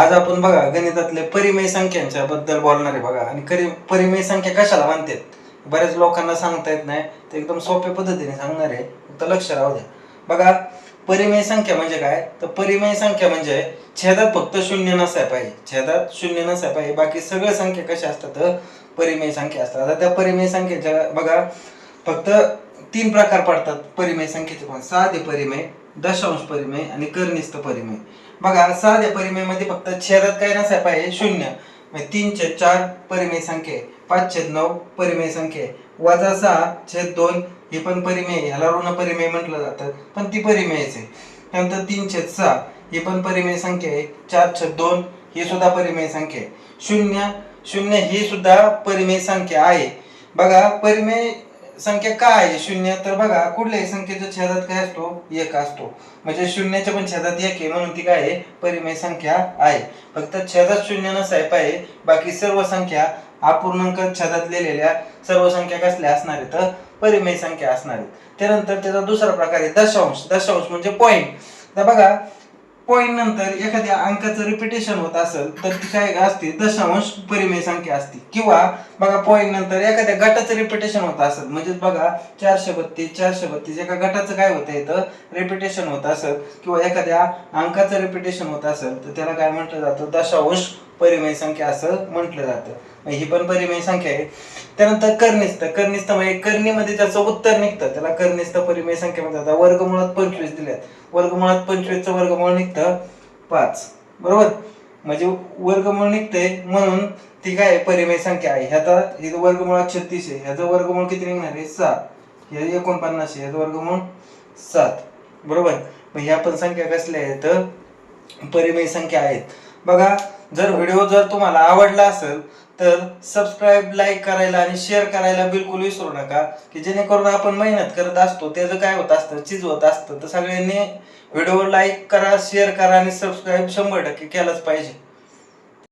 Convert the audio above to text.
आज आपण बघा गणितातले परिमेय संख्यांच्या बद्दल बोलणार आहे बघा. आणि परिमेय संख्या कशाला म्हणतात बऱ्याच लोकांना सांगता येत नाही, ते एकदम सोप्या पद्धतीने सांगणार आहे, फक्त लक्ष राहू द्या. बघा, परिमेय संख्या म्हणजे काय, तर परिमेय संख्या म्हणजे छेदात फक्त शून्य नसाय पाहिजे, छेदात शून्य नसाय पाहिजे, बाकी सगळ्या संख्या कशा असतात तर परिमेय संख्या असतात. आता त्या परिमेय संख्येच्या बघा फक्त 3 प्रकार पडतात परिमेय संख्येचे पण: साधे परिमेय, दशांश परिमेय आणि कर्निस्थ परिमेय. बघा, साधे परिमेय मध्ये फक्त छेदात काय नसाय पाहिजे शून्य, म्हणजे 3/4 परिमेय संख्या आहे, 5/9 परिमेय संख्या आहे, -6/2 हे पण परिमेय, ह्याला ऋण परिमेय म्हटलं जातं, पण ती परिमेयच आहे. त्यानंतर 3/6 ही पण परिमेय संख्या आहे, 4/2 ही सुद्धा परिमेय संख्या आहे, 0 ही सुद्धा परिमेय संख्या आहे. बघा, परिमेय संख्या का आहे शून्य, तर बघा कुठल्याही संख्येच्या छेदात काय असतो, 1 असतो, म्हणजे शून्याच्या पण छेदात 1 आहे, म्हणून ती काय आहे, परिमेय संख्या आहे. फक्त छेदात शून्य नसाय पाहिजे, बाकी सर्व संख्या अपूर्णांक छेदात लिहिलेल्या सर्व संख्या कसल्या असणार आहेत तर परिमेय संख्या असणार आहेत. त्यानंतर त्याचा दुसरा प्रकार आहे दशांश. दशांश म्हणजे पॉइंट. तर बघा, पॉइंट नंतर एखाद्या अंकाचं रिपिटेशन होत असेल तर ती काय असते, दशांश परिमेय संख्या असते. किंवा बघा, पॉइंट नंतर एखाद्या गटाचं रिपिटेशन होत असेल, म्हणजे बघा 432 एका गटाचं काय होतं इथं रिपिटेशन होत असेल, किंवा एखाद्या अंकाचं रिपिटेशन होत असेल तर त्याला काय म्हटलं जातं, दशांश परिमेय संख्या असं म्हटलं जातं. ही पण परिमेय संख्या आहे. त्यानंतर कर्निस्थ. कर्निस्थ म्हणजे कर्णीमध्ये त्याचं उत्तर निघतं, त्याला कर्निस्थ परिमेय संख्या म्हणतात. आता वर्गमुळात 25 दिल्यात, वर्गमुळात 25 चं वर्गमूळ निघतं 5, बरोबर, म्हणजे वर्गमूळ निघते म्हणून ती काय परिमेय संख्या आहे. ह्याचा हे वर्गमुळात 36 आहे, ह्याचं वर्गमूळ किती निघणार आहे 7, हे 49 आहे, ह्याचं वर्गमूळ 7, बरोबर. मग ह्या पण संख्या कसल्या आहेत, परिमेय संख्या आहेत. बघा, जर व्हिडिओ तुम्हाला आवडला असेल तर सबस्क्राईब, लाईक करायला आणि शेअर करायला बिलकुल विसरू नका, की जेणेकरून आपण मेहनत करत असतो त्याचं काय होत असतं, चीज होत असतं. तर सगळ्यांनी व्हिडिओ लाईक करा, शेअर करा आणि सबस्क्राईब 100% केलंच पाहिजे.